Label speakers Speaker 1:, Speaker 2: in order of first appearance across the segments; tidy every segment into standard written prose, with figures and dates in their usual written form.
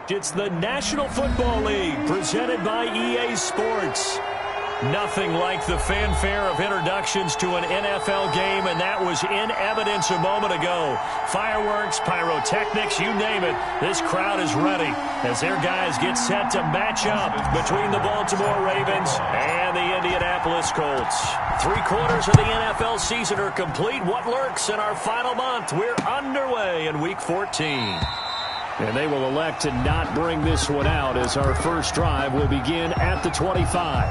Speaker 1: It's the National Football League presented by EA Sports. Nothing like the fanfare of introductions to an NFL game, and that was in evidence a moment ago. Fireworks, pyrotechnics, you name it. This crowd is ready as their guys get set to match up between the Baltimore Ravens and the Indianapolis Colts. 3/4 of the NFL season are complete. What lurks in our final month? We're underway in Week 14. And they will elect to not bring this one out as our first drive will begin at the 25.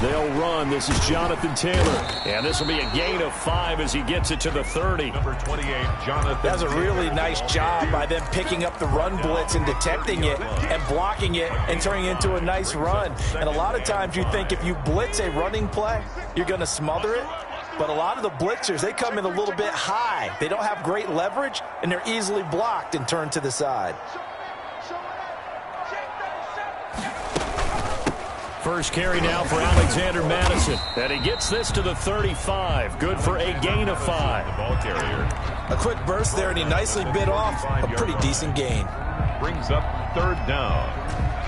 Speaker 1: They'll run. This is Jonathan Taylor. And this will be a gain of 5 as he gets it to the 30.
Speaker 2: Number 28, Jonathan.
Speaker 3: That's a really nice job by them picking up the run blitz and detecting it and blocking it and turning it into a nice run. And a lot of times you think if you blitz a running play, you're going to smother it. But a lot of the blitzers, they come in a little bit high. They don't have great leverage, and they're easily blocked and turned to the side.
Speaker 1: First carry now for Alexander Madison. And he gets this to the 35. Good for a gain of 5.
Speaker 2: The ball carrier.
Speaker 3: A quick burst there, and he nicely bit off a pretty decent gain.
Speaker 2: Brings up 3rd down.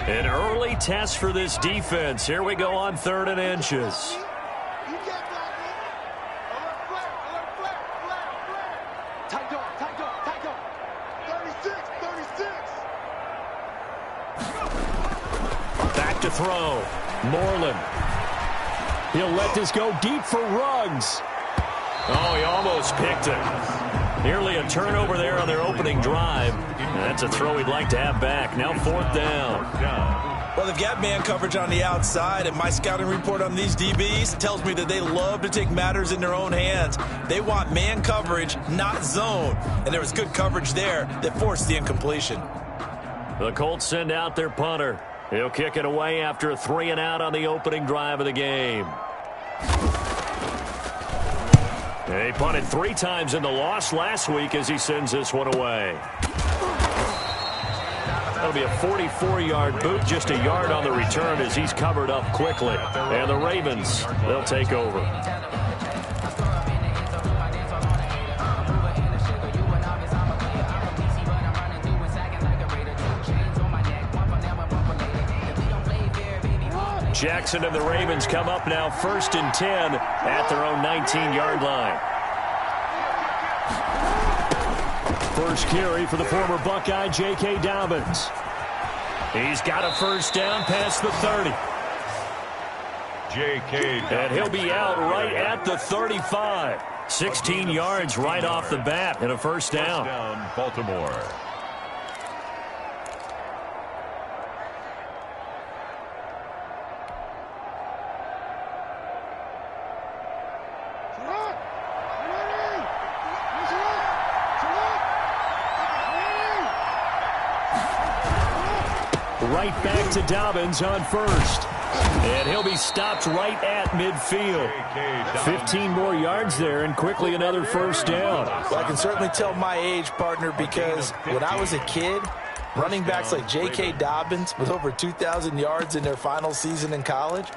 Speaker 1: An early test for this defense. Here we go on 3rd and inches. Back to throw. Moreland. He'll let this go deep for Ruggs. Oh, he almost picked it. Nearly a turnover there on their opening drive. And that's a throw he'd like to have back. Now 4th down.
Speaker 3: Well, they've got man coverage on the outside, and my scouting report on these DBs tells me that they love to take matters in their own hands. They want man coverage, not zone. And there was good coverage there that forced the incompletion.
Speaker 1: The Colts send out their punter. He'll kick it away after a 3-and-out on the opening drive of the game. He punted 3 times in the loss last week as he sends this one away. That'll be a 44-yard boot, just a yard on the return as he's covered up quickly. And the Ravens, they'll take over. Jackson and the Ravens come up now 1st and 10 at their own 19-yard line. First carry for the former Buckeye, J.K. Dobbins. He's got a first down past the 30.
Speaker 2: J.K.
Speaker 1: And he'll be out right at the 35. 16 yards right off the bat and a first down.
Speaker 2: Baltimore.
Speaker 1: Right back to Dobbins on first. And he'll be stopped right at midfield. 15 more yards there and quickly another first down.
Speaker 3: Well, I can certainly tell my age, partner, because when I was a kid, running backs like J.K. Dobbins with over 2,000 yards in their final season in college,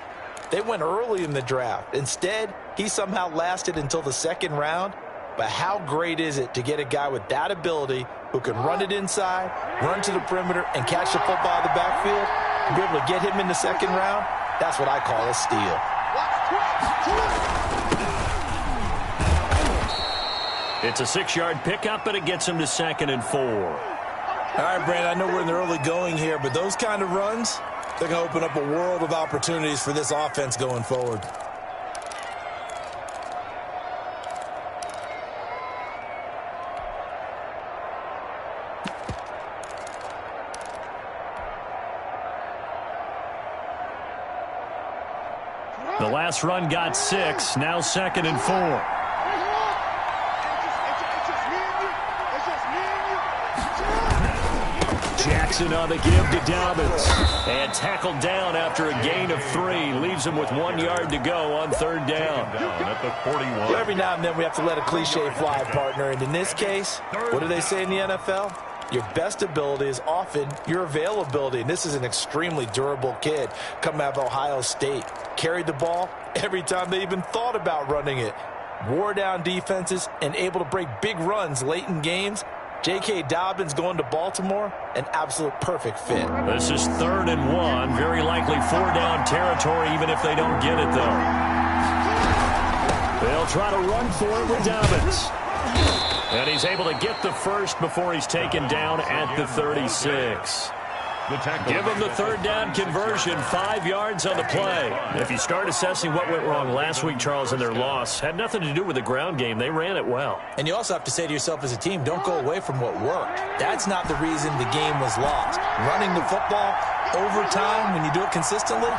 Speaker 3: they went early in the draft. Instead, he somehow lasted until the 2nd round. But how great is it to get a guy with that ability who can run it inside, run to the perimeter, and catch the football out of the backfield? To be able to get him in the 2nd round, that's what I call a steal.
Speaker 1: It's a 6-yard pickup, but it gets him to 2nd and 4.
Speaker 3: All right, Brandon, I know we're in the early going here, but those kind of runs, they're going to open up a world of opportunities for this offense going forward.
Speaker 1: The last run got 6, now 2nd and 4. Jackson on the give to Dobbins. And tackled down after a gain of 3. Leaves him with 1 yard to go on third down.
Speaker 2: At the 41.
Speaker 3: Well, every now and then we have to let a cliche fly, partner. And in this case, what do they say in the NFL? Your best ability is often your availability. And this is an extremely durable kid coming out of Ohio State. Carried the ball every time they even thought about running it. Wore down defenses and able to break big runs late in games. J.K. Dobbins going to Baltimore, an absolute perfect fit.
Speaker 1: This is 3rd and 1. Very likely 4-down territory, even if they don't get it, though. They'll try to run for it with Dobbins. And he's able to get the first before he's taken down at the 36. Give him the 3rd down conversion, 5 yards on the play. If you start assessing what went wrong last week, Charles, in their loss, had nothing to do with the ground game. They ran it well.
Speaker 3: And you also have to say to yourself as a team, don't go away from what worked. That's not the reason the game was lost. Running the football over time, when you do it consistently,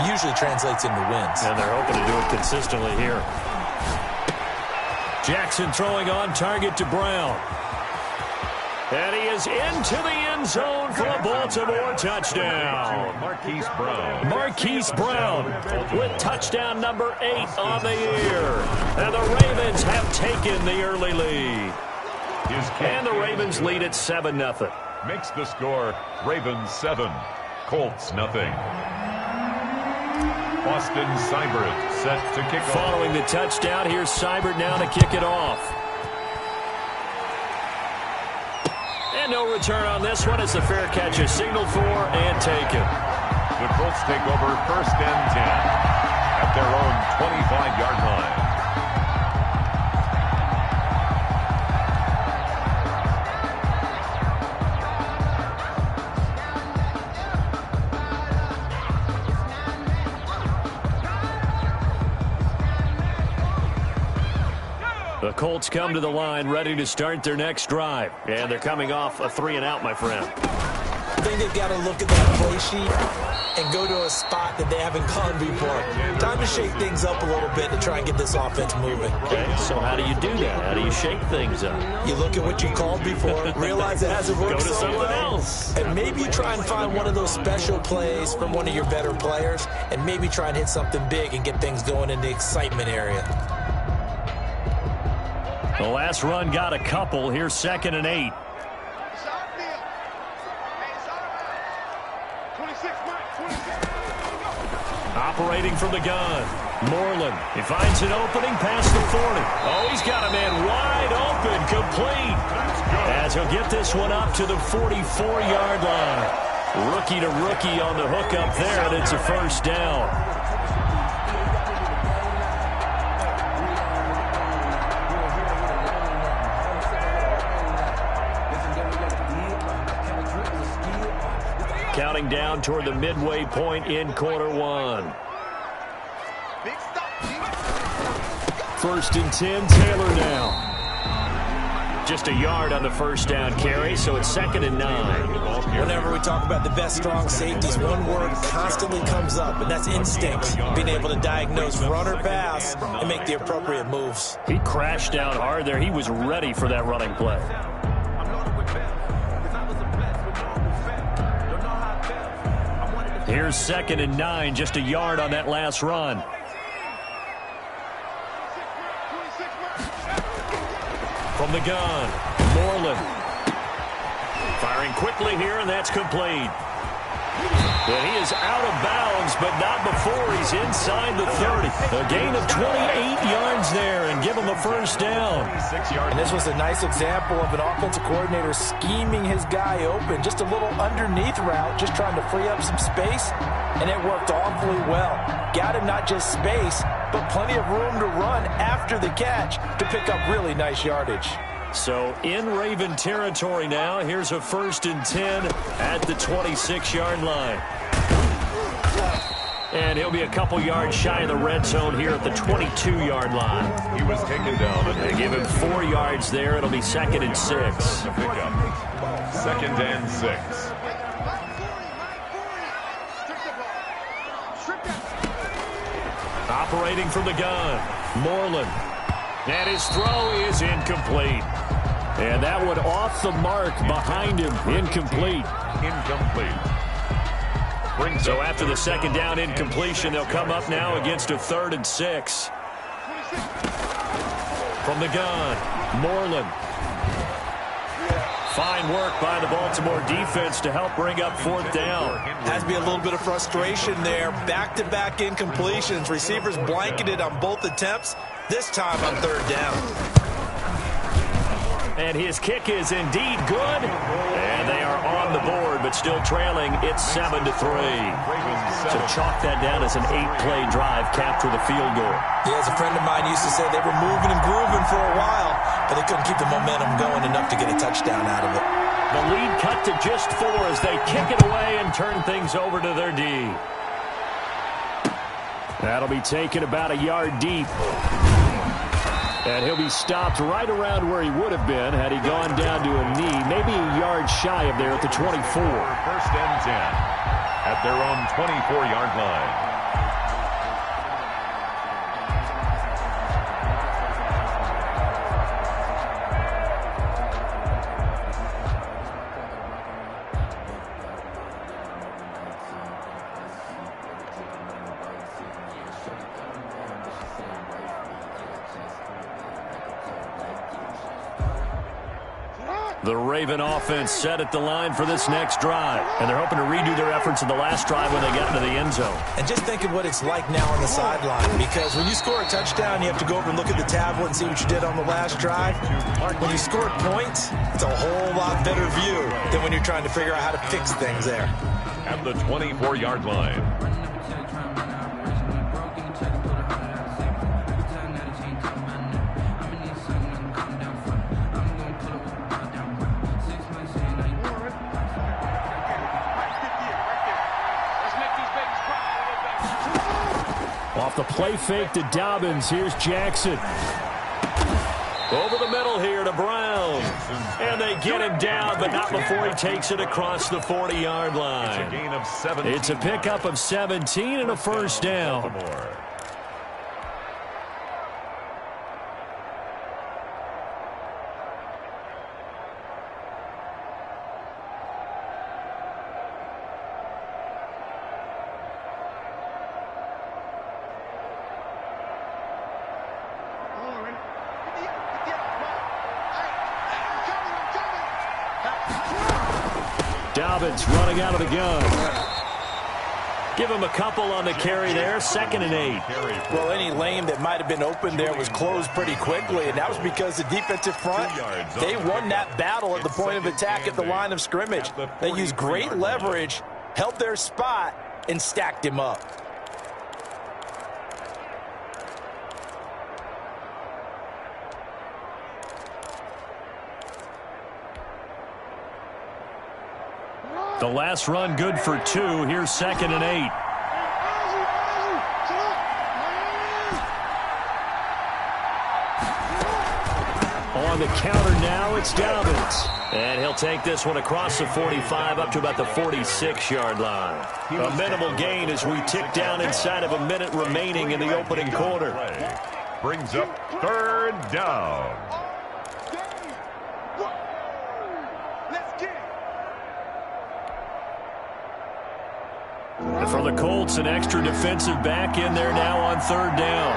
Speaker 3: usually translates into wins.
Speaker 1: And they're hoping to do it consistently here. Jackson throwing on target to Brown. And he is into the end zone for a Baltimore touchdown. Marquise Brown with touchdown number 8 on the year. And the Ravens have taken the early lead. And the Ravens lead at 7-0.
Speaker 2: Makes the score Ravens 7, Colts nothing. Austin Seibert set to kick off.
Speaker 1: Following the touchdown, here's Seibert now to kick it off. And no return on this one as the fair catch is signaled for and taken.
Speaker 2: The Colts take over 1st and 10 at their own 25-yard line.
Speaker 1: The Colts come to the line ready to start their next drive. And they're coming off a 3-and-out, my friend.
Speaker 3: I think they've got to look at that play sheet and go to a spot that they haven't gone before. Time to shake things up a little bit to try and get this offense moving.
Speaker 1: Okay, so how do you do that? How do you shake things up?
Speaker 3: You look at what you called before, realize it hasn't worked
Speaker 1: Go to
Speaker 3: so
Speaker 1: something
Speaker 3: well,
Speaker 1: else.
Speaker 3: and maybe you try and find one of those special plays from one of your better players, and maybe try and hit something big and get things going in the excitement area.
Speaker 1: The last run got a couple. Here's 2nd and 8. Operating from the gun. Moreland. He finds an opening past the 40. Oh, he's got a man wide open, complete. As he'll get this one up to the 44-yard line. Rookie to rookie on the hook up there, and it's a 1st down. Counting down toward the midway point in quarter 1. 1st and 10, Taylor now. Just a yard on the 1st down carry, so it's 2nd and 9.
Speaker 3: Whenever we talk about the best strong safeties, one word constantly comes up, and that's instinct. Being able to diagnose run or pass and make the appropriate moves.
Speaker 1: He crashed down hard there. He was ready for that running play. Here's 2nd and 9, just a yard on that last run. From the gun, Moreland. Firing quickly here, and that's complete. And he is out of bounds, but not before he's inside the 30. A gain of 28 yards there and give him a 1st down.
Speaker 3: And this was a nice example of an offensive coordinator scheming his guy open. Just a little underneath route, just trying to free up some space, and it worked awfully well. Got him not just space, but plenty of room to run after the catch to pick up really nice yardage.
Speaker 1: So in Raven territory now, here's a 1st and 10 at the 26-yard line. And he'll be a couple yards shy of the red zone here at the 22-yard line.
Speaker 2: He was taken down.
Speaker 1: They give him 4 yards there. It'll be 2nd and 6.
Speaker 2: 2nd and 6.
Speaker 1: Operating from the gun, Moreland. And his throw is incomplete. And that one off the mark behind him. Incomplete. So after the second down incompletion, they'll come up now against a 3rd and 6. From the gun, Moreland. Fine work by the Baltimore defense to help bring up 4th down.
Speaker 3: Has to be a little bit of frustration there. Back-to-back incompletions. Receivers blanketed on both attempts, this time on 3rd down.
Speaker 1: And his kick is indeed good. And they are on the board, but still trailing. It's 7-3. So chalk that down as an 8-play drive, capture the field goal.
Speaker 3: Yeah, as a friend of mine used to say, they were moving and grooving for a while, but they couldn't keep the momentum going enough to get a touchdown out of it.
Speaker 1: The lead cut to just 4 as they kick it away and turn things over to their D. That'll be taken about a yard deep. And he'll be stopped right around where he would have been had he gone down to a knee, maybe a yard shy of there at the 24.
Speaker 2: 1st and 10 at their own 24-yard line.
Speaker 1: The Raven offense set at the line for this next drive. And they're hoping to redo their efforts in the last drive when they got into the end zone.
Speaker 3: And just think of what it's like now on the sideline, because when you score a touchdown, you have to go over and look at the tablet and see what you did on the last drive. When you score points, it's a whole lot better view than when you're trying to figure out how to fix things there.
Speaker 2: At the 24-yard line.
Speaker 1: Off the play fake to Dobbins. Here's Jackson. Over the middle here to Brown. And they get him down, but not before he takes it across the 40-yard line.
Speaker 2: It's a gain of 17.
Speaker 1: It's a pickup of 17 and a 1st down. Dobbins running out of the gun. Give him a couple on the carry there. 2nd and 8.
Speaker 3: Well, any lane that might have been open there was closed pretty quickly, and that was because the defensive front, they won that battle at the point of attack at the line of scrimmage. They used great leverage, held their spot, and stacked him up.
Speaker 1: The last run good for 2. Here's 2nd and 8. On the counter now, it's Dobbins. And he'll take this one across the 45 up to about the 46-yard line. A minimal gain as we tick down inside of a minute remaining in the opening quarter.
Speaker 2: Brings up 3rd down.
Speaker 1: And for the Colts, an extra defensive back in there now on 3rd down.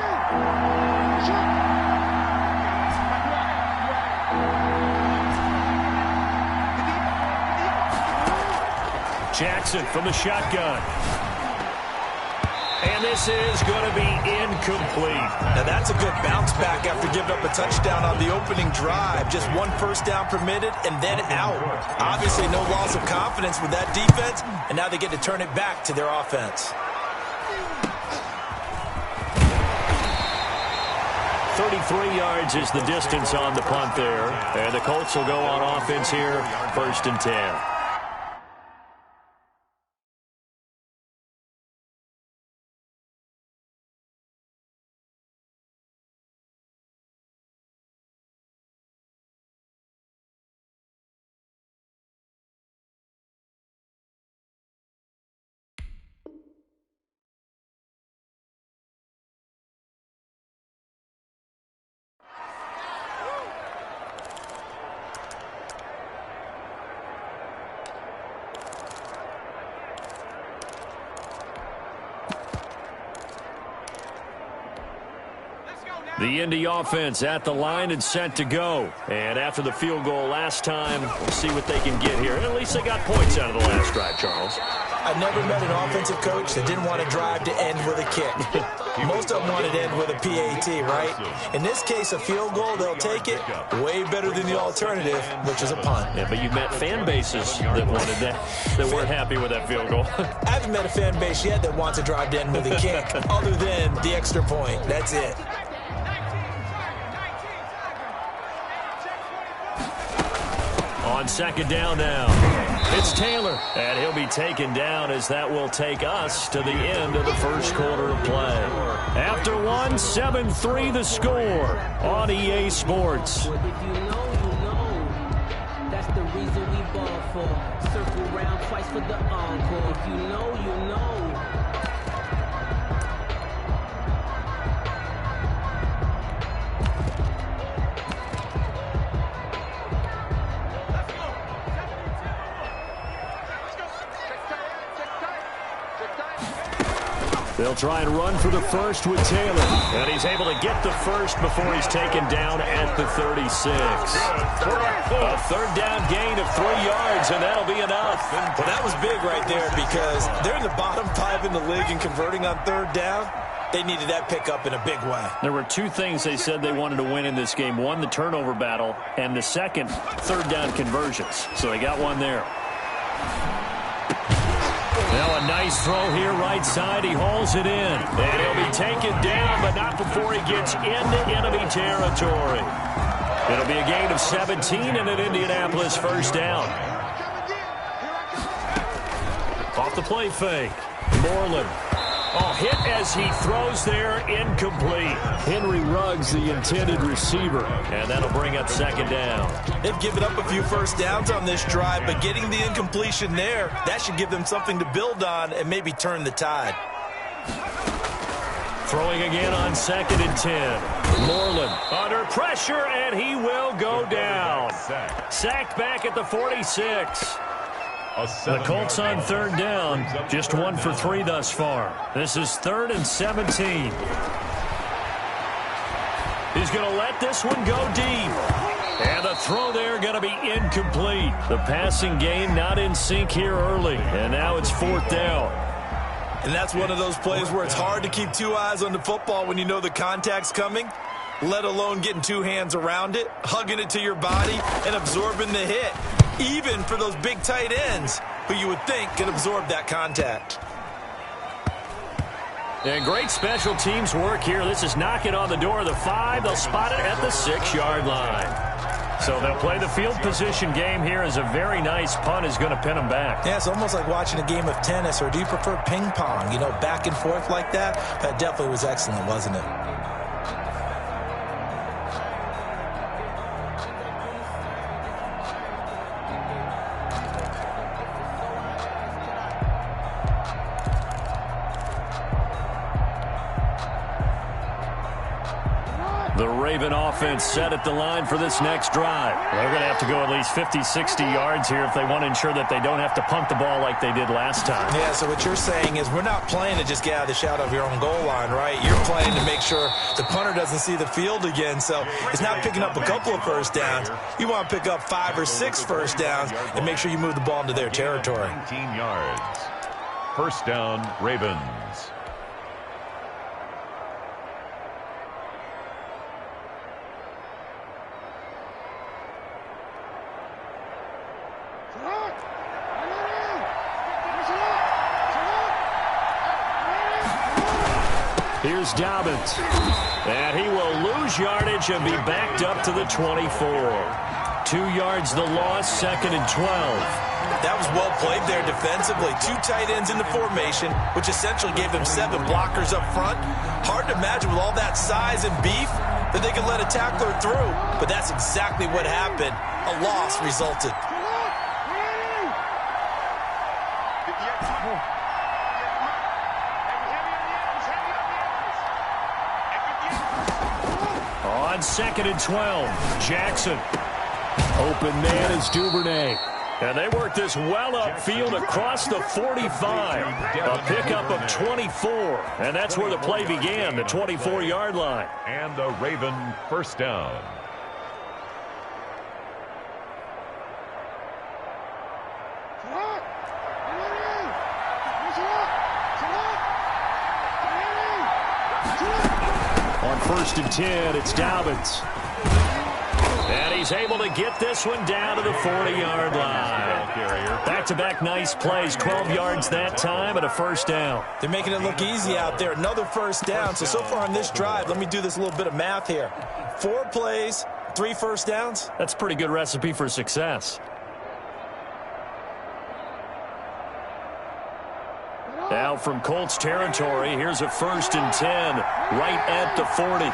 Speaker 1: Jackson from the shotgun. And this is going to be incomplete.
Speaker 3: Now that's a good bounce back after giving up a touchdown on the opening drive. Just 1 first down permitted and then out. Obviously no loss of confidence with that defense, and now they get to turn it back to their offense.
Speaker 1: 33 yards is the distance on the punt there. And the Colts will go on offense here, 1st and 10. The Indy offense at the line and set to go. And after the field goal last time, we'll see what they can get here. At least they got points out of the last drive, Charles.
Speaker 3: I never met an offensive coach that didn't want to drive to end with a kick. Most of them wanted to end with a PAT, right? In this case, a field goal, they'll take it. Way better than the alternative, which is a punt.
Speaker 1: Yeah, but you've met fan bases that wanted that weren't happy with that field goal.
Speaker 3: I haven't met a fan base yet that wants to drive to end with a kick, other than the extra point. That's it.
Speaker 1: On second down now, it's Taylor, and he'll be taken down as that will take us to the end of the first quarter of play. After one, 7-3 the score on EA Sports.
Speaker 4: If you know, you know. That's the reason we ball for. Circle round twice for the encore. If you know, you know.
Speaker 1: They'll try and run for the first with Taylor. And he's able to get the first before he's taken down at the 36. A third down gain of 3 yards, and that'll be enough.
Speaker 3: Well, that was big right there because they're in the bottom 5 in the league in converting on third down. They needed that pickup in a big way.
Speaker 1: There were 2 things they said they wanted to win in this game. One, the turnover battle, and the second, third down conversions. So they got one there. Now a nice throw here right side. He hauls it in. And he'll be taken down, but not before he gets into enemy territory. It'll be a gain of 17 and an Indianapolis first down. Off the play fake. Moreland. Oh, hit as he throws there, incomplete. Henry Ruggs, the intended receiver, and that'll bring up second down.
Speaker 3: They've given up a few first downs on this drive, but getting the incompletion there, that should give them something to build on and maybe turn the tide.
Speaker 1: Throwing again on second and 10. Moreland under pressure, and he will go down. Sacked back at the 46. The Colts on third down, just 1 for 3 thus far. This is 3rd and 17. He's going to let this one go deep. And the throw there going to be incomplete. The passing game not in sync here early. And now it's 4th down.
Speaker 3: And that's one of those plays where it's hard to keep 2 eyes on the football when you know the contact's coming, let alone getting 2 hands around it, hugging it to your body, and absorbing the hit. Even for those big tight ends who you would think can absorb that contact.
Speaker 1: And great special teams work here. This is knocking on the door of the 5. They'll spot it at the 6-yard line. So they'll play the field position game here as a very nice punt is going to pin them back.
Speaker 3: Yeah, it's almost like watching a game of tennis, or do you prefer ping pong? You know, back and forth like that? That definitely was excellent, wasn't it?
Speaker 1: The Raven offense set at the line for this next drive. They're going to have to go at least 50, 60 yards here if they want to ensure that they don't have to punt the ball like they did last time.
Speaker 3: Yeah, so what you're saying is we're not playing to just get out of the shadow of your own goal line, right? You're playing to make sure the punter doesn't see the field again. So it's not picking up a couple of first downs. You want to pick up 5 or 6 first downs and make sure you move the ball into their territory.
Speaker 2: 19 yards. First down, Ravens.
Speaker 1: Here's Dobbins. And he will lose yardage and be backed up to the 24. 2 yards the loss, 2nd and 12.
Speaker 3: That was well played there defensively. 2 tight ends in the formation, which essentially gave them 7 blockers up front. Hard to imagine with all that size and beef that they could let a tackler through. But that's exactly what happened. A loss resulted. On 2nd and 12, Jackson. Open man is Duvernay.
Speaker 1: And they work this well upfield across the 45. A pickup of 24. And that's where the play began, the 24-yard line.
Speaker 2: And a Raven first down.
Speaker 1: On 1st and 10, it's Dobbins. And he's able to get this one down to the 40-yard line. Back-to-back nice plays, 12 yards that time and a first down.
Speaker 3: They're making it look easy out there. Another first down. So far on this drive, let me do this little bit of math here. 4 plays, 3 first downs.
Speaker 1: That's a pretty good recipe for success. Now from Colts territory, here's a 1st and 10, right at the 40.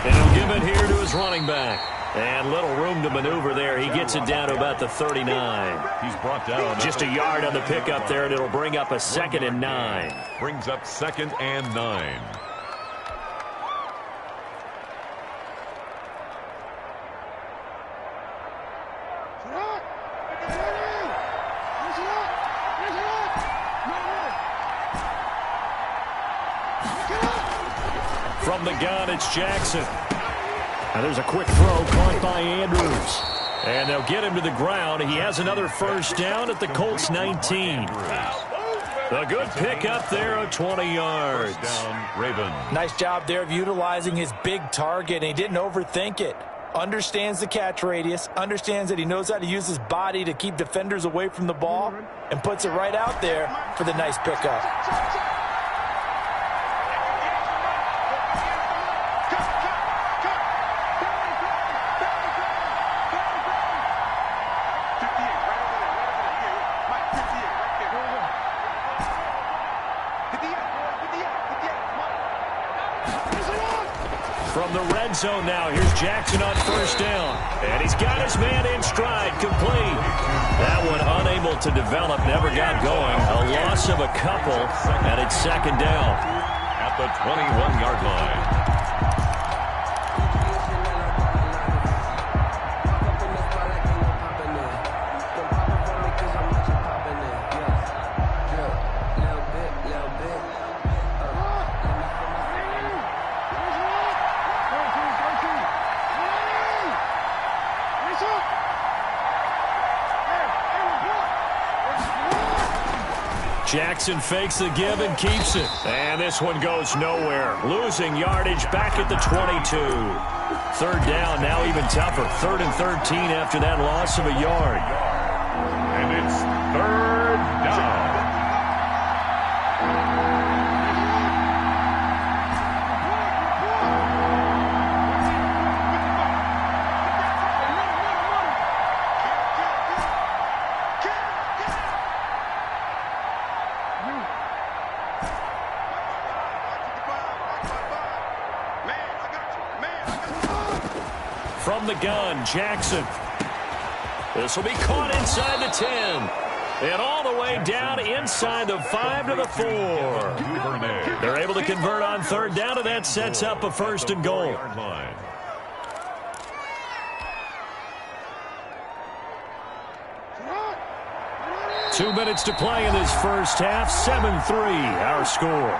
Speaker 1: And he'll give it here to his running back. And little room to maneuver there. He gets it down to about the 39.
Speaker 2: He's brought down.
Speaker 1: Just a yard on the pickup there, and it'll bring up a 2nd and 9.
Speaker 2: Brings up 2nd and 9.
Speaker 1: From the gun, it's Jackson. Now there's a quick throw caught by Andrews. And they'll get him to the ground. He has another first down at the Colts 19. A good pick up there of 20 yards.
Speaker 2: Down, Raven.
Speaker 3: Nice job there of utilizing his big target, and he didn't overthink it. Understands the catch radius, understands that he knows how to use his body to keep defenders away from the ball, and puts it right out there for the nice pickup.
Speaker 1: From the red zone now, here's Jackson on first down. And he's got his man in stride, complete. That one unable to develop, never got going. A loss of a couple, and it's 2nd down.
Speaker 2: At the 21-yard line.
Speaker 1: Jackson fakes the give and keeps it. And this one goes nowhere. Losing yardage back at the 22. 3rd down, now even tougher. 3rd and 13 after that loss of a yard.
Speaker 2: And it's 3rd down.
Speaker 1: From the gun, Jackson. This will be caught inside the 10. And all the way down inside the 5 to the 4. They're able to convert on 3rd down, and that sets up a 1st and goal. 2 minutes to play in this first half. 7-3, our score.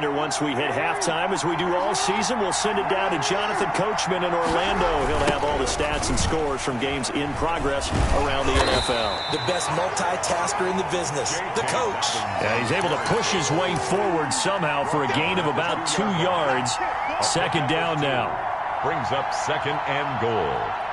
Speaker 1: Once we hit halftime, as we do all season, we'll send it down to Jonathan Coachman in Orlando. He'll have all the stats and scores from games in progress around the NFL.
Speaker 3: The best multitasker in the business, the coach.
Speaker 1: Yeah, he's able to push his way forward somehow for a gain of about 2 yards. 2nd down now.
Speaker 2: Brings up 2nd and goal.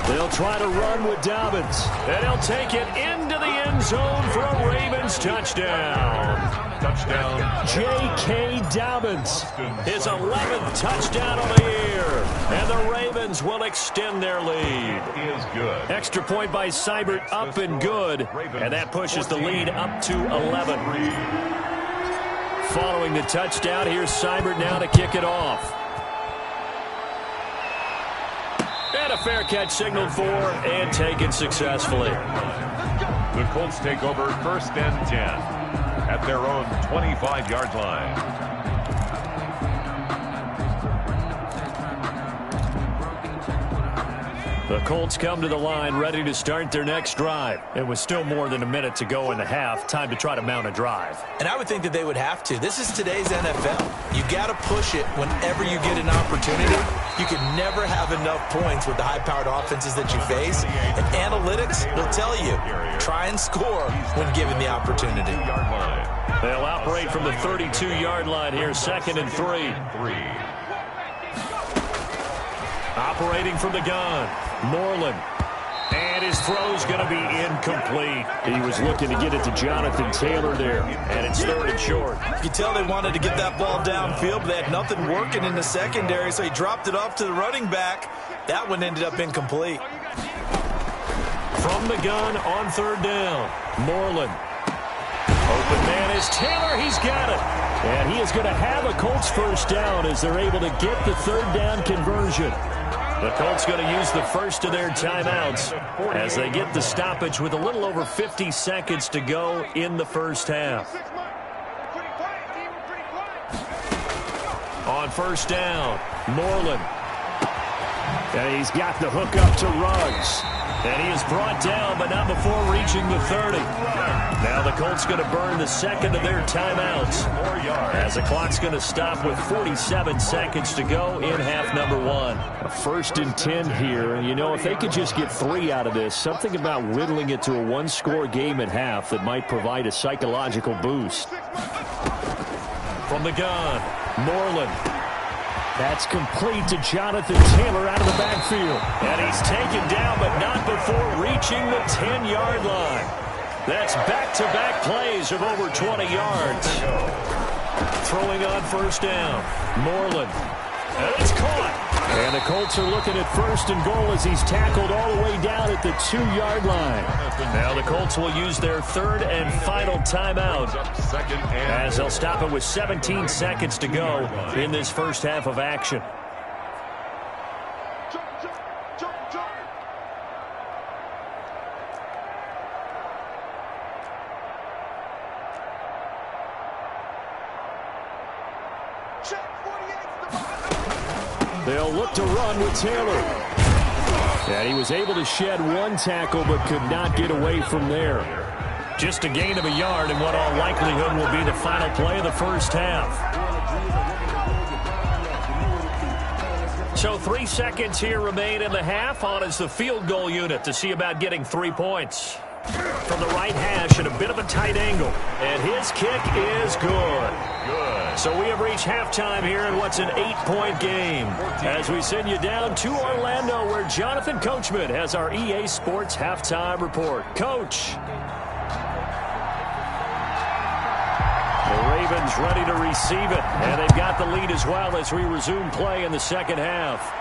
Speaker 2: They'll try to run with Dobbins, and he'll take it into the end zone for a Ravens
Speaker 1: Ravens touchdown.
Speaker 2: Touchdown.
Speaker 1: J.K. Dobbins, his 11th touchdown of the year. And the Ravens will extend their lead.
Speaker 2: Is good.
Speaker 1: Extra point by Seibert, up and good. And that pushes the lead up to 11. Following the touchdown, here's Seibert now to kick it off. And a fair catch signaled for and taken successfully.
Speaker 2: The Colts take over 1st and 10 at their own 25-yard line.
Speaker 1: The Colts come to the line ready to start their next drive. It was still more than a minute to go in the half. Time to try to mount a drive.
Speaker 3: And I would think that they would have to. This is today's NFL. You got to push it whenever you get an opportunity. You can never have enough points with the high-powered offenses that you face. And analytics will tell you, try and score when given the opportunity.
Speaker 1: They'll operate from the 32-yard line here, 2nd and 3. Operating from the gun, Moreland. And his throw's going to be incomplete. He was looking to get it to Jonathan Taylor there, and it's 3rd and short.
Speaker 3: You can tell they wanted to get that ball downfield, but they had nothing working in the secondary, so he dropped it off to the running back. That one ended up incomplete.
Speaker 1: From the gun on 3rd down, Moreland. Open man is Taylor. He's got it. And he is going to have a Colts first down as they're able to get the 3rd down conversion. The Colts going to use the first of their timeouts as they get the stoppage with a little over 50 seconds to go in the first half. On 1st down, Moreland. And he's got the hook up to Ruggs. And he is brought down, but not before reaching the 30. Now the Colts going to burn the 2nd of their timeouts as the clock's going to stop with 47 seconds to go in half number 1. A 1st and 10 here. And, you know, if they could just get 3 out of this, something about whittling it to a one-score game at half that might provide a psychological boost. From the gun, Moreland. That's complete to Jonathan Taylor out of the backfield. And he's taken down, but not before reaching the 10-yard line. That's back-to-back plays of over 20 yards. Throwing on 1st down, Moreland. And it's caught. And the Colts are looking at 1st and goal as he's tackled all the way down at the 2-yard line. Now the Colts will use their 3rd and final timeout as they'll stop it with 17 seconds to go in this first half of action. They'll look to run with Taylor. And he was able to shed 1 tackle but could not get away from there. Just a gain of a yard in what all likelihood will be the final play of the first half. So 3 seconds here remain in the half. On is the field goal unit to see about getting 3 points. From the right hash at a bit of a tight angle. And his kick is good. So we have reached halftime here in what's an 8-point game. As we send you down to Orlando where Jonathan Coachman has our EA Sports halftime report. Coach. The Ravens ready to receive it. And they've got the lead as well as we resume play in the second half.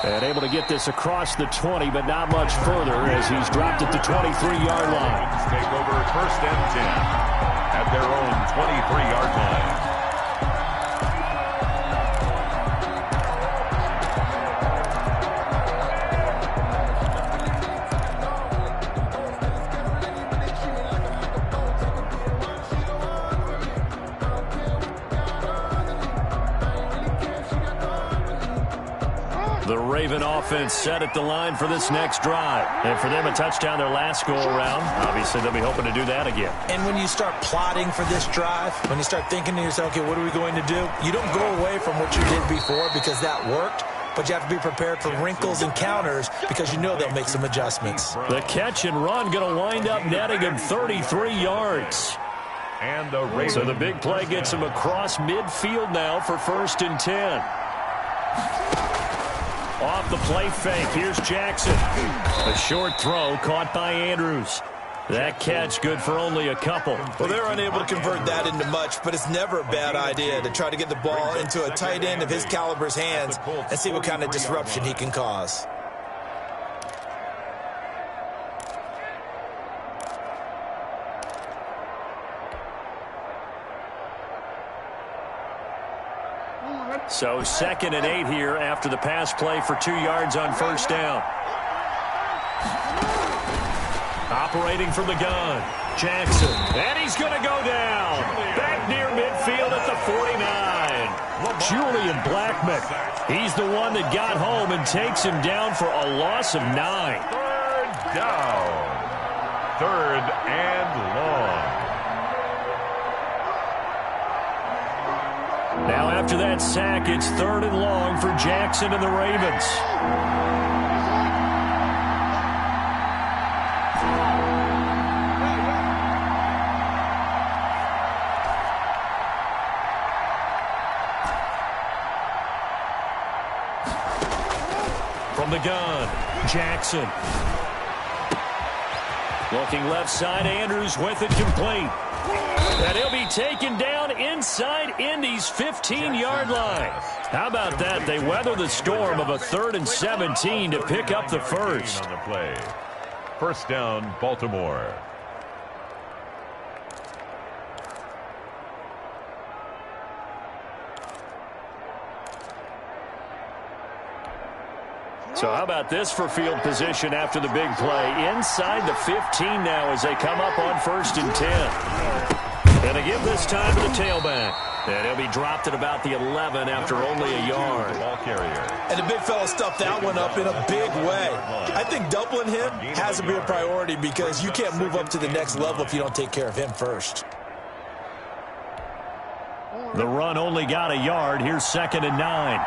Speaker 1: And able to get this across the 20, but not much further as he's dropped at the 23-yard line.
Speaker 2: Take over 1st and 10 at their own 23-yard line.
Speaker 1: The Raven offense set at the line for this next drive. And for them, a touchdown their last go-around. Obviously, they'll be hoping to do that again.
Speaker 3: And when you start plotting for this drive, when you start thinking to yourself, okay, what are we going to do? You don't go away from what you did before because that worked. But you have to be prepared for wrinkles and counters because you know they'll make some adjustments.
Speaker 1: The catch and run going to wind up netting him 33 yards.
Speaker 2: And
Speaker 1: so the big play gets him across midfield now for 1st and 10. Off the play fake. Here's Jackson. A short throw caught by Andrews. That catch good for only a couple.
Speaker 3: Well, they're unable to convert that into much, but it's never a bad idea to try to get the ball into a tight end of his caliber's hands and see what kind of disruption he can cause.
Speaker 1: So 2nd and 8 here after the pass play for 2 yards on first down. Operating from the gun, Jackson. And he's going to go down. Back near midfield at the 49. Julian Blackman. He's the one that got home and takes him down for a loss of 9.
Speaker 2: 3rd down. 3rd and long.
Speaker 1: Now after that sack, it's 3rd and long for Jackson and the Ravens. From the gun, Jackson. Looking left side, Andrews with it complete. And he'll be taken down inside Indy's 15-yard line. How about that? They weather the storm of a 3rd and 17 to pick up the first.
Speaker 2: On the play. First down, Baltimore.
Speaker 1: So how about this for field position after the big play? Inside the 15 now as they come up on 1st and 10. And they give this time to the tailback. And he'll be dropped at about the 11 after only a yard.
Speaker 2: Ball carrier.
Speaker 3: And the big fella stuffed that one up in a big way. I think doubling him has to be a priority because you can't move up to the next level if you don't take care of him first.
Speaker 1: The run only got a yard. Here's 2nd and 9.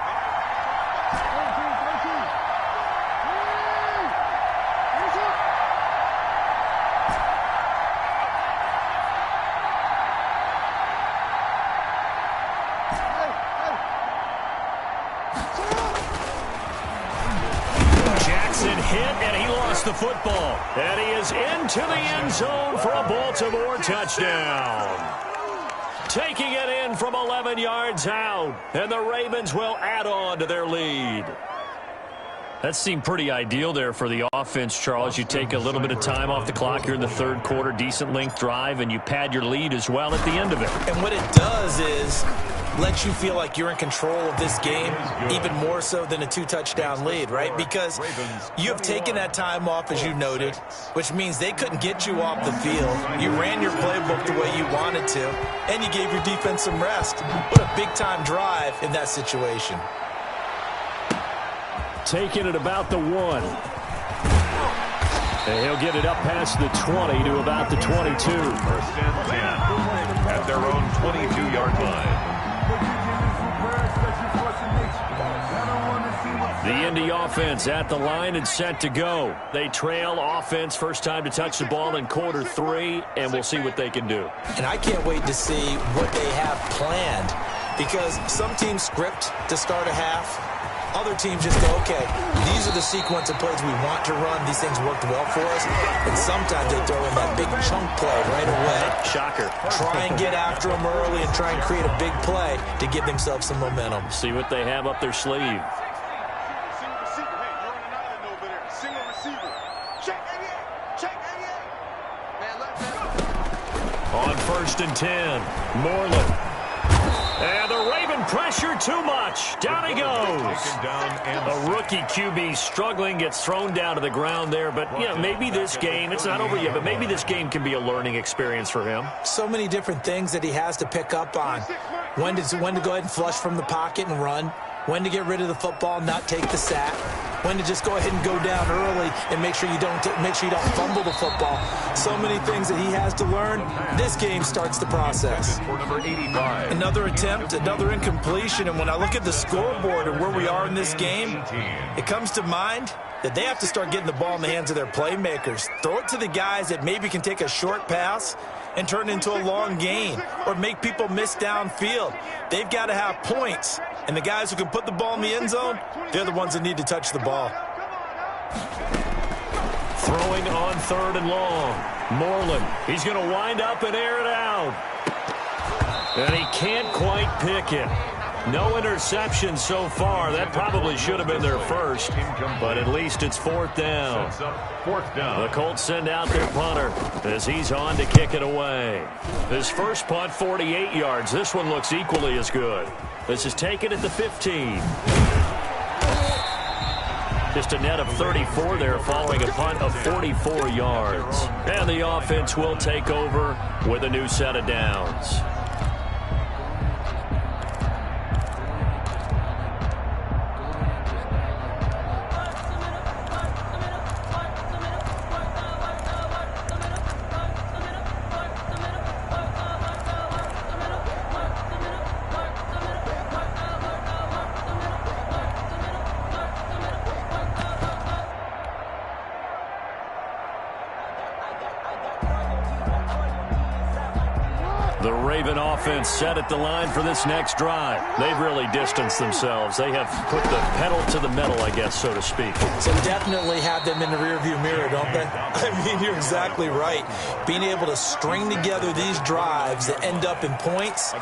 Speaker 1: The football, and he is into the end zone for a Baltimore touchdown. Taking it in from 11 yards out, and the Ravens will add on to their lead. That seemed pretty ideal there for the offense, Charles. You take a little bit of time off the clock here in the 3rd quarter, decent length drive, and you pad your lead as well at the end of it.
Speaker 3: And what it does is let you feel like you're in control of this game, even more so than a 2-touchdown lead, right? Because you have taken that time off, as you noted, which means they couldn't get you off the field. You ran your playbook the way you wanted to, and you gave your defense some rest. What a big-time drive in that situation.
Speaker 1: Taking it about the 1. And he'll get it up past the 20 to about the 22.
Speaker 2: 1st and 10 at their own 22-yard line.
Speaker 1: The Indy offense at the line and set to go. They trail offense, first time to touch the ball in quarter 3, and we'll see what they can do.
Speaker 3: And I can't wait to see what they have planned because some teams script to start a half. Other teams just go, okay, these are the sequence of plays we want to run. These things worked well for us. And sometimes they throw in that big chunk play right away.
Speaker 1: Shocker.
Speaker 3: Try and get after them early and try and create a big play to give themselves some momentum.
Speaker 1: See what they have up their sleeve. On 1st and 10, Moreland. And the Raven pressure too much. Down he goes. A rookie QB struggling, gets thrown down to the ground there. But, you know, maybe this game, it's not over yet, but maybe this game can be a learning experience for him.
Speaker 3: So many different things that he has to pick up on. When to go ahead and flush from the pocket and run. When to get rid of the football, not take the sack. When to just go ahead and go down early and make sure you don't fumble the football. So many things that he has to learn. This game starts the process.
Speaker 2: For number 85.
Speaker 3: Another attempt, another incompletion, and when I look at the scoreboard and where we are in this game, it comes to mind that they have to start getting the ball in the hands of their playmakers. Throw it to the guys that maybe can take a short pass and turn it into a long gain or make people miss downfield. They've got to have points, and the guys who can put the ball in the end zone, they're the ones that need to touch the ball.
Speaker 1: Throwing on 3rd and long. Moreland, he's going to wind up and air it out. And he can't quite pick it. No interception so far. That probably should have been their first, but at least it's 4th down. The Colts send out their punter as he's on to kick it away. His first punt, 48 yards. This one looks equally as good. This is taken at the 15. Just a net of 34 there following a punt of 44 yards. And the offense will take over with a new set of downs. The Raven offense set at the line for this next drive. They've really distanced themselves. They have put the pedal to the metal, I guess, so to speak.
Speaker 3: So definitely have them in the rearview mirror, don't they? I mean, you're exactly right. Being able to string together these drives that end up in points,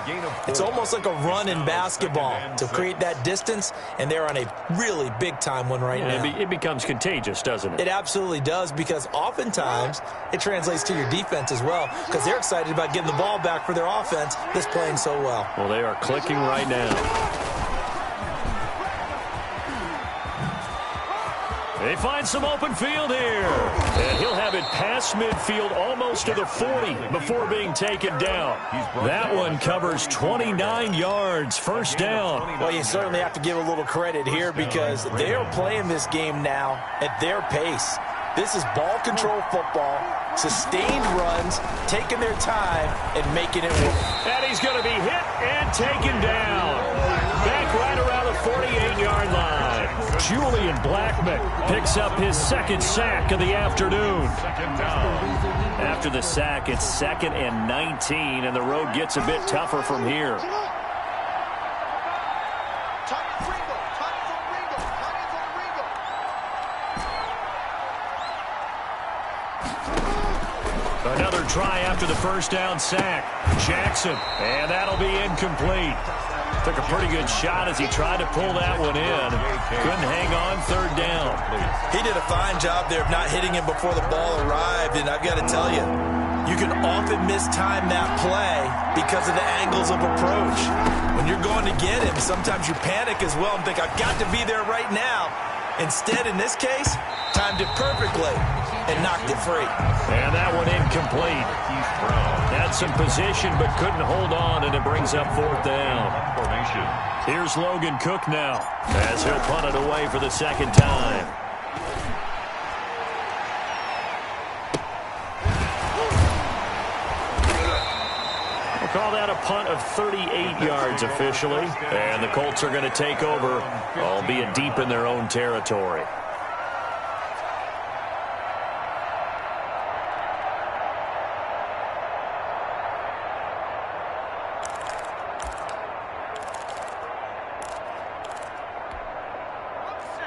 Speaker 3: it's almost like a run in basketball to create that distance, and they're on a really big-time one right now.
Speaker 1: It becomes contagious, doesn't it?
Speaker 3: It absolutely does, because oftentimes it translates to your defense as well, because they're excited about getting the ball back for their offense that's playing so well.
Speaker 1: Well, they are clicking right now. They find some open field here. And he'll have it past midfield almost to the 40 before being taken down. That one covers 29 yards, first down.
Speaker 3: Well, you certainly have to give a little credit here because they are playing this game now at their pace. This is ball control football, sustained runs, taking their time, and making it work.
Speaker 1: And he's going to be hit and taken down. Back right around the 48-yard line. Julian Blackman picks up his second sack of the afternoon. After the sack, it's 2nd and 19, and the road gets a bit tougher from here. Another try after the first down sack. Jackson, and that'll be incomplete. Took a pretty good shot as he tried to pull that one in. Couldn't hang on, 3rd down.
Speaker 3: He did a fine job there of not hitting him before the ball arrived, and I've got to tell you, you can often mistime that play because of the angles of approach. When you're going to get him, sometimes you panic as well and think, I've got to be there right now. Instead, in this case, timed it perfectly and knocked it free.
Speaker 1: And that one incomplete. Had some position but couldn't hold on, and it brings up 4th down. Here's Logan Cook now as he'll punt it away for the second time. We'll call that a punt of 38 yards officially, and the Colts are going to take over, albeit deep in their own territory.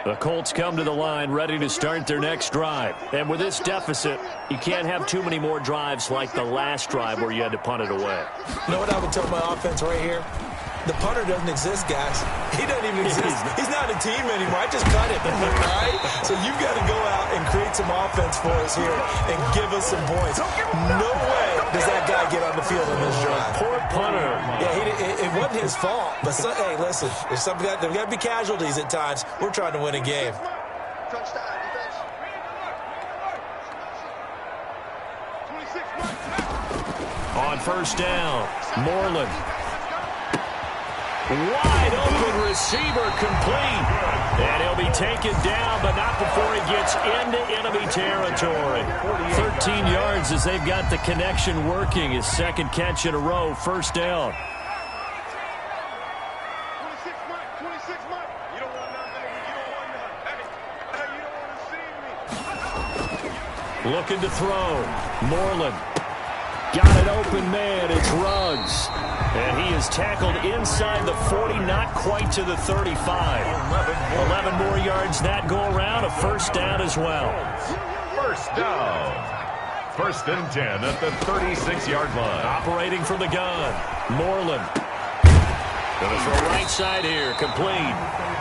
Speaker 1: The Colts come to the line ready to start their next drive. And with this deficit, you can't have too many more drives like the last drive where you had to punt it away.
Speaker 3: You know what I would tell my offense right here? The punter doesn't exist, guys. He doesn't even exist. He's not a team anymore. I just cut him, all right? So you've got to go out and create some offense for us here and give us some points. No way does that guy get on the field in this drive.
Speaker 1: Poor punter.
Speaker 3: Yeah, it wasn't his fault. But, hey, listen, there's got to be casualties at times. We're trying to win a game.
Speaker 1: On first down, Moreland. Wide open receiver complete. And he'll be taken down, but not before he gets into enemy territory. 13 yards as they've got the connection working. His second catch in a row, first down. Looking to throw. Moreland. Got an open man. It's Ruggs. And he is tackled inside the 40, not quite to the 35. 11 more yards that go around. A first down as well.
Speaker 2: First down. 1st and 10 at the 36-yard line.
Speaker 1: Operating from the gun. Moreland. Going to throw right side here. Complete.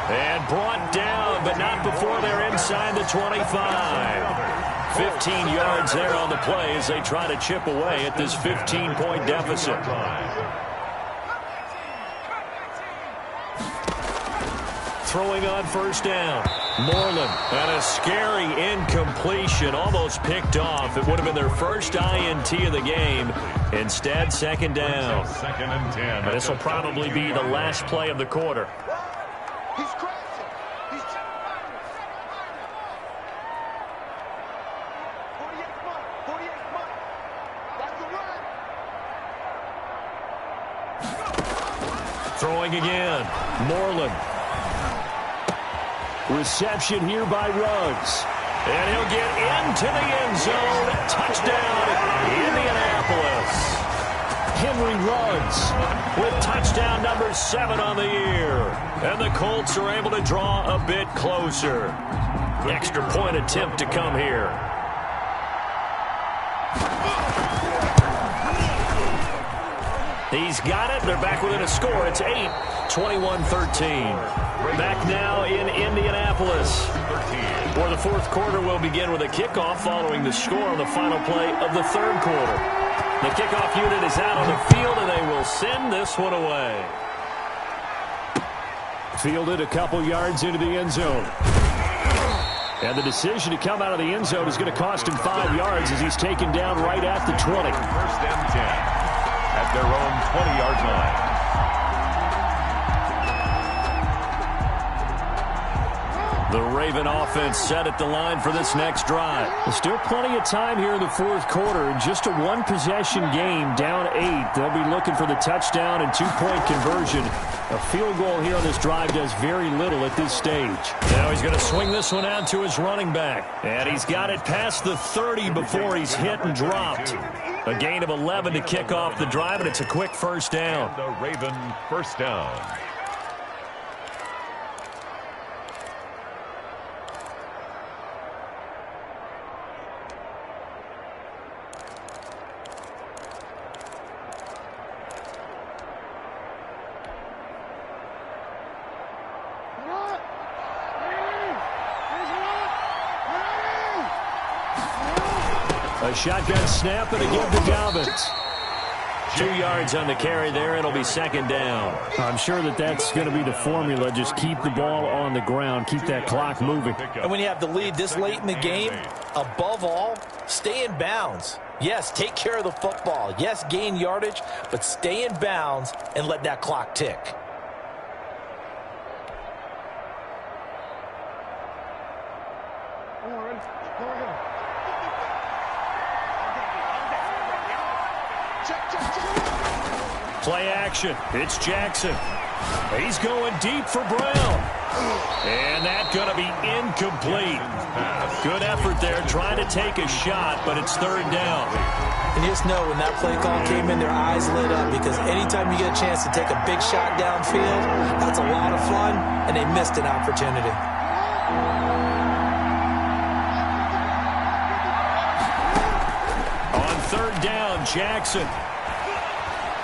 Speaker 1: And brought down, but not before they're inside the 25. 15 yards there on the play as they try to chip away at this 15-point deficit. Throwing on first down. Moreland. And a scary incompletion. Almost picked off. It would have been their first INT of the game. Instead, second down.
Speaker 2: 2nd and 10.
Speaker 1: And this will probably be the last play of the quarter. Throwing again. Moreland. Reception here by Ruggs. And he'll get into the end zone. Touchdown, Indianapolis. Henry Ruggs with touchdown number 7 on the year. And the Colts are able to draw a bit closer. Extra point attempt to come here. He's got it. They're back within a score. It's 8, 21-13. Back now in Indianapolis, where the fourth quarter will begin with a kickoff following the score on the final play of the third quarter. The kickoff unit is out on the field, and they will send this one away. Fielded a couple yards into the end zone. And the decision to come out of the end zone is going to cost him 5 yards as he's taken down right at the 20.
Speaker 2: 1st and 10. At their own 20-yard line.
Speaker 1: The Raven offense set at the line for this next drive. There's still plenty of time here in the fourth quarter. Just a one-possession game, down 8. They'll be looking for the touchdown and two-point conversion. A field goal here on this drive does very little at this stage. Now he's going to swing this one out to his running back. And he's got it past the 30 before he's hit and dropped. A gain of 11 to kick off the drive, and it's a quick first down.
Speaker 2: The Raven first down.
Speaker 1: A shotgun snap and a give to Dobbins. 2 yards on the carry there. It'll be second down.
Speaker 5: I'm sure that's going to be the formula. Just keep the ball on the ground. Keep that clock moving.
Speaker 3: And when you have the lead this late in the game, above all, stay in bounds. Yes, take care of the football. Yes, gain yardage, but stay in bounds and let that clock tick.
Speaker 1: Play action. It's Jackson. He's going deep for Brown. And that's going to be incomplete. Good effort there trying to take a shot, but it's third down.
Speaker 3: And just know when that play call came in, their eyes lit up because anytime you get a chance to take a big shot downfield, that's a lot of fun, and they missed an opportunity.
Speaker 1: On third down, Jackson.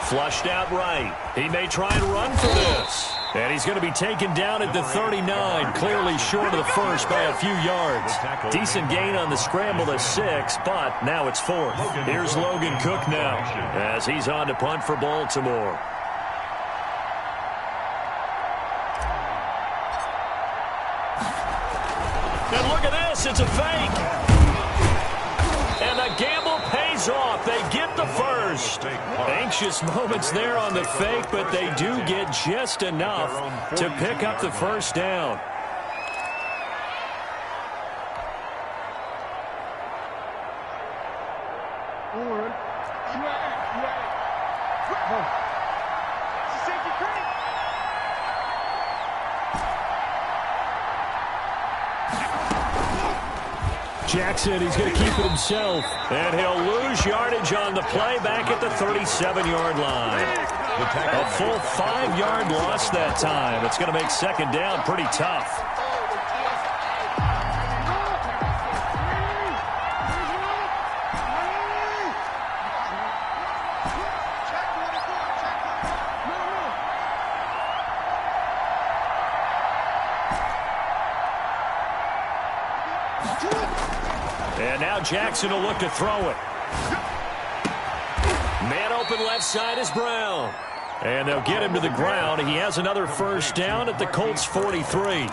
Speaker 1: Flushed out right. He may try and run for this. And he's going to be taken down at the 39, clearly short of the first by a few yards. Decent gain on the scramble to 6, but now it's 4th. Here's Logan Cook now as he's on to punt for Baltimore. And look at this, it's a fake. And the gamble pays off. They get the first. Anxious moments there on the fake, but they do get just enough to pick up the first down.
Speaker 5: Jackson, he's going to keep it himself.
Speaker 1: And he'll lose yardage on the play back at the 37-yard line. A full 5-yard loss that time. It's going to make second down pretty tough. And now Jackson will look to throw it. Man open left side is Brown. And they'll get him to the ground. He has another first down at the Colts 43.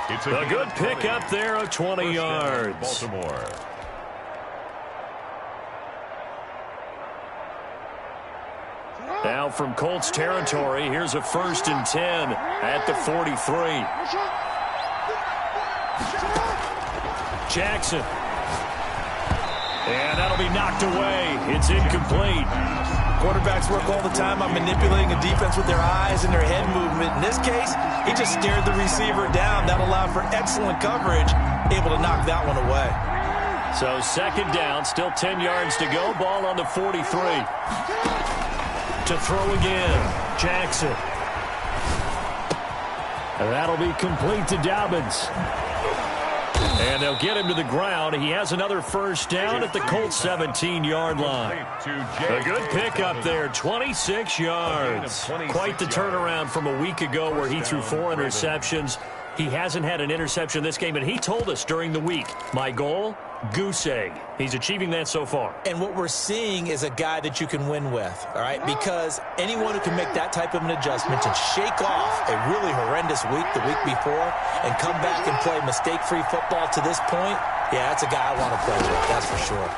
Speaker 1: It's a good pickup there of 20 yards.
Speaker 2: Baltimore.
Speaker 1: Now from Colts territory, here's a 1st and 10 at the 43. Jackson. And that'll be knocked away. It's incomplete.
Speaker 3: Quarterbacks work all the time on manipulating a defense with their eyes and their head movement. In this case, he just stared the receiver down. That allowed for excellent coverage, able to knock that one away.
Speaker 1: So second down, still 10 yards to go. Ball on the 43. To throw again, Jackson.
Speaker 5: And that'll be complete to Dobbins.
Speaker 1: And they'll get him to the ground. He has another first down at the Colts 17-yard line. A good pickup there, 26 yards. Quite the turnaround from a week ago where he threw 4 interceptions. He hasn't had an interception this game, and he told us during the week, my goal, goose egg. He's achieving that so far.
Speaker 3: And what we're seeing is a guy that you can win with, all right? Because anyone who can make that type of an adjustment and shake off a really horrendous week the week before and come back and play mistake-free football to this point, yeah, that's a guy I want to play with, that's for sure.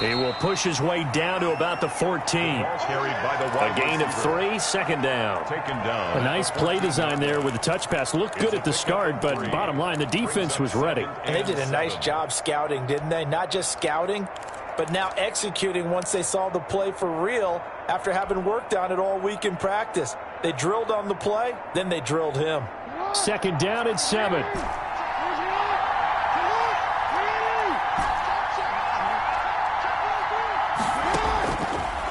Speaker 1: He will push his way down to about the 14. A gain of 3, second down.
Speaker 5: A nice play design there with the touch pass. Looked good at the start, but bottom line, the defense was ready.
Speaker 3: And they did a nice job scouting, didn't they? Not just scouting, but now executing once they saw the play for real after having worked on it all week in practice. They drilled on the play, then they drilled him.
Speaker 5: Second down at 7.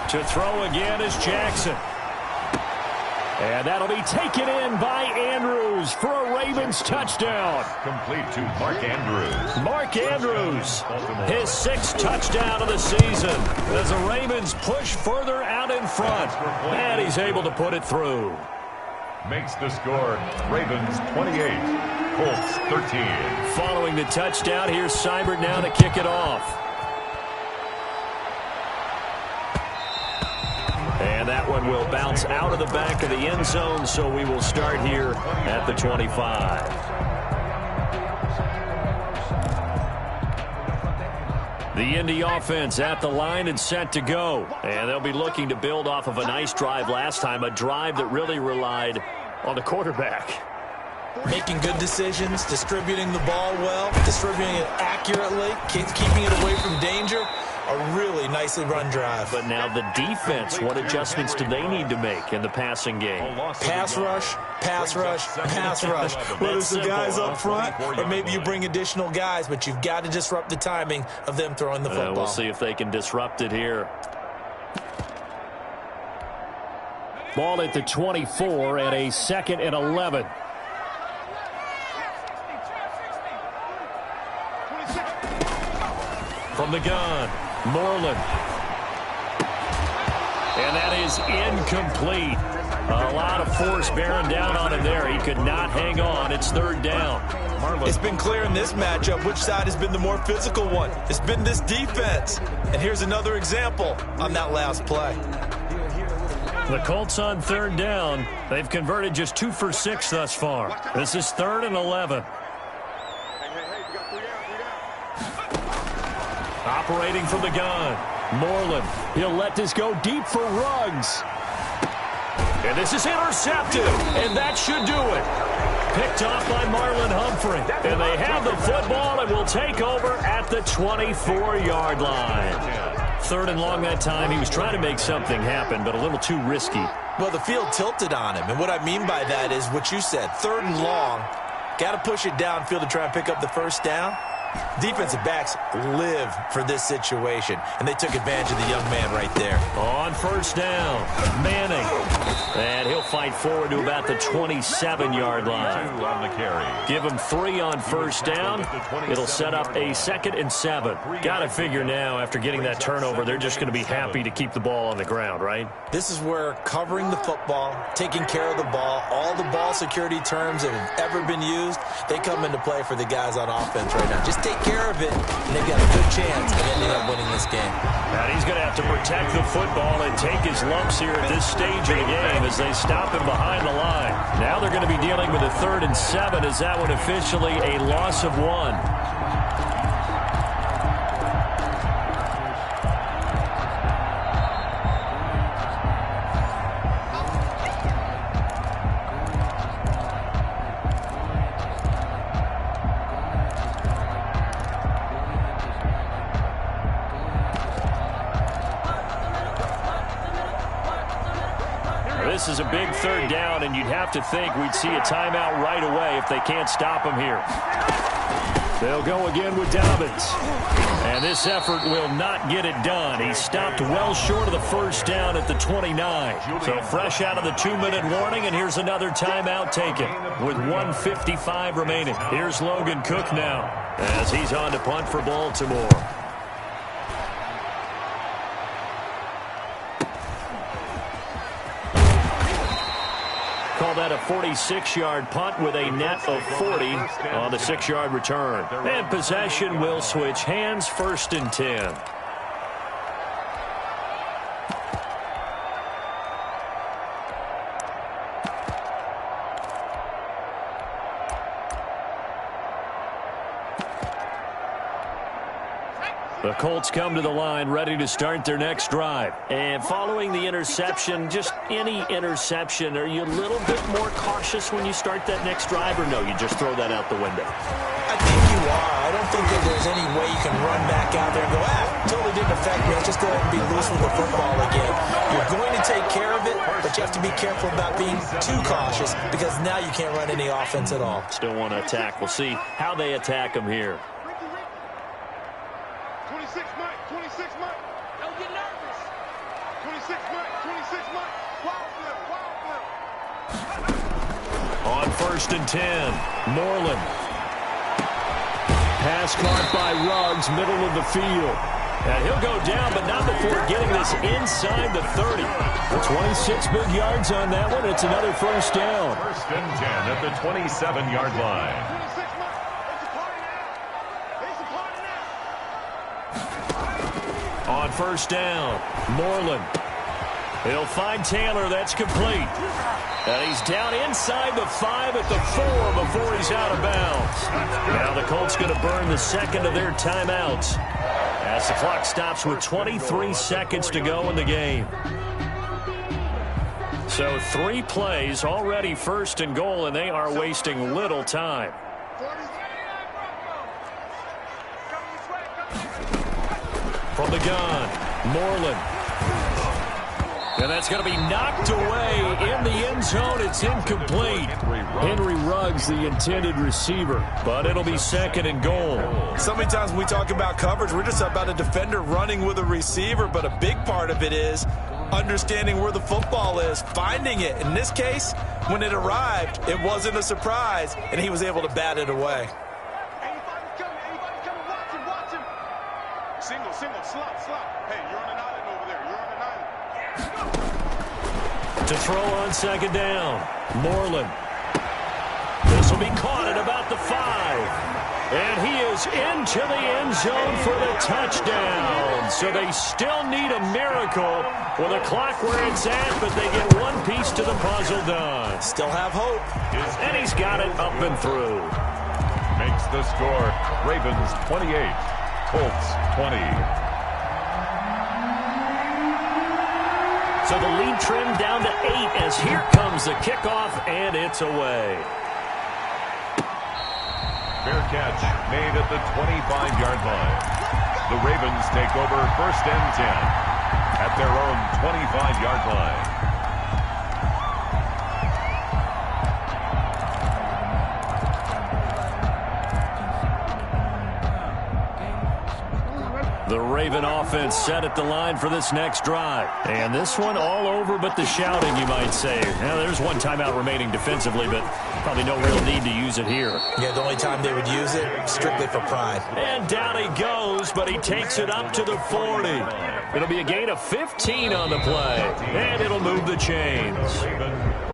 Speaker 1: To throw again is Jackson. And that'll be taken in by Andrews for a Ravens touchdown.
Speaker 2: Complete to Mark Andrews.
Speaker 1: Mark Andrews, his 6th touchdown of the season as the Ravens push further out in front. And he's able to put it through.
Speaker 2: Makes the score Ravens 28, Colts 13.
Speaker 1: Following the touchdown, here's Seibert now to kick it off. And that one will bounce out of the back of the end zone, so we will start here at the 25. The Indy offense at the line and set to go. And they'll be looking to build off of a nice drive last time, a drive that really relied on the quarterback.
Speaker 3: Making good decisions, distributing the ball well, distributing it accurately, keeping it away from danger. A really nicely run drive.
Speaker 1: But now the defense, what adjustments do they need to make in the passing game?
Speaker 3: Pass rush, pass rush, pass rush. Whether it's the guys up front or maybe you bring additional guys, but you've got to disrupt the timing of them throwing the football.
Speaker 1: We'll see if they can disrupt it here.
Speaker 5: Ball at the 24 and a 2nd and 11.
Speaker 1: From the gun, Moreland. And that is incomplete. A lot of force bearing down on him there. He could not hang on. It's 3rd down.
Speaker 3: It's been clear in this matchup which side has been the more physical one. It's been this defense. And here's another example on that last play.
Speaker 1: The Colts on 3rd down. They've converted just 2 for 6 thus far. This is 3rd and 11. Operating from the gun, Moreland.
Speaker 5: He'll let this go deep for Ruggs.
Speaker 1: And this is intercepted, and that should do it. Picked off by Marlon Humphrey. And they have the football and will take over at the 24-yard line. 3rd and long that time. He was trying to make something happen, but a little too risky.
Speaker 3: Well, the field tilted on him, and what I mean by that is what you said, 3rd and long. Got to push it downfield to try and pick up the first down. Defensive backs live for this situation, and they took advantage of the young man right there.
Speaker 1: On first down, Manning. And he'll fight forward to about the 27-yard line.
Speaker 2: 2 on the carry.
Speaker 1: Give him 3 on first down. It'll set up a 2nd and 7. Got to figure now, after getting that turnover, they're just going to be happy to keep the ball on the ground, right?
Speaker 3: This is where covering the football, taking care of the ball, all the ball security terms that have ever been used, they come into play for the guys on offense right now. Just take care of it, and they've got a good chance of ending up winning this game.
Speaker 1: And he's going to have to protect the football and take his lumps here at this stage of the game as they stop him behind the line. Now they're going to be dealing with a 3rd and 7 as that one officially a loss of 1. This is a big 3rd down, and you'd have to think we'd see a timeout right away if they can't stop him here. They'll go again with Dobbins. And this effort will not get it done. He stopped well short of the first down at the 29. So fresh out of the 2-minute warning, and here's another timeout taken with 1:55 remaining. Here's Logan Cook now as he's on to punt for Baltimore. Call that a 46-yard punt with a net of 40 on the 6-yard return. And possession will switch hands, 1st and 10. The Colts come to the line ready to start their next drive. And following the interception, just any interception, are you a little bit more cautious when you start that next drive, or no, you just throw that out the window?
Speaker 3: I think you are. I don't think that there's any way you can run back out there and go, totally didn't affect me. Let's just go ahead and be loose with the football again. You're going to take care of it, but you have to be careful about being too cautious because now you can't run any offense at all.
Speaker 1: Still want to attack. We'll see how they attack them here.
Speaker 6: 26 Mike, 26 Mike. Don't get nervous. 26 Mike, 26 Mike. Wild flip, wild flip.
Speaker 1: On 1st and 10, Moreland. Pass caught by Ruggs, middle of the field. And he'll go down, but not before getting this inside the 30. 26 big yards on that one. It's another first down.
Speaker 2: 1st and 10 at the 27-yard line.
Speaker 1: On first down, Moreland. He'll find Taylor. That's complete. And he's down inside the 5 at the 4 before he's out of bounds. Now the Colts going to burn the 2nd of their timeouts as the clock stops with 23 seconds to go in the game. So 3 plays, already 1st and goal, and they are wasting little time. From the gun, Moreland. And that's going to be knocked away in the end zone. It's incomplete. Henry Ruggs, the intended receiver, but it'll be 2nd and goal.
Speaker 3: So many times when we talk about coverage, we're just about a defender running with a receiver, but a big part of it is understanding where the football is, finding it. In this case, when it arrived, it wasn't a surprise, and he was able to bat it away.
Speaker 6: Single, slot. Hey, you're on an island over there. You're on an island.
Speaker 1: To throw on 2nd down, Moreland. This will be caught at about the 5. And he is into the end zone for the touchdown. So they still need a miracle with a clock where it's at, but they get one piece to the puzzle done.
Speaker 3: Still have hope.
Speaker 1: And he's got it up and through.
Speaker 2: Makes the score Ravens 28, Colts 20.
Speaker 1: So the lead trimmed down to 8 as here comes the kickoff, and it's away.
Speaker 2: Fair catch made at the 25-yard line. The Ravens take over 1st and 10 at their own 25-yard line.
Speaker 1: The Raven offense set at the line for this next drive. And this one all over but the shouting, you might say. Now, there's one timeout remaining defensively, but probably no real need to use it here.
Speaker 3: Yeah, the only time they would use it, strictly for pride.
Speaker 1: And down he goes, but he takes it up to the 40. It'll be a gain of 15 on the play, and it'll move the chains.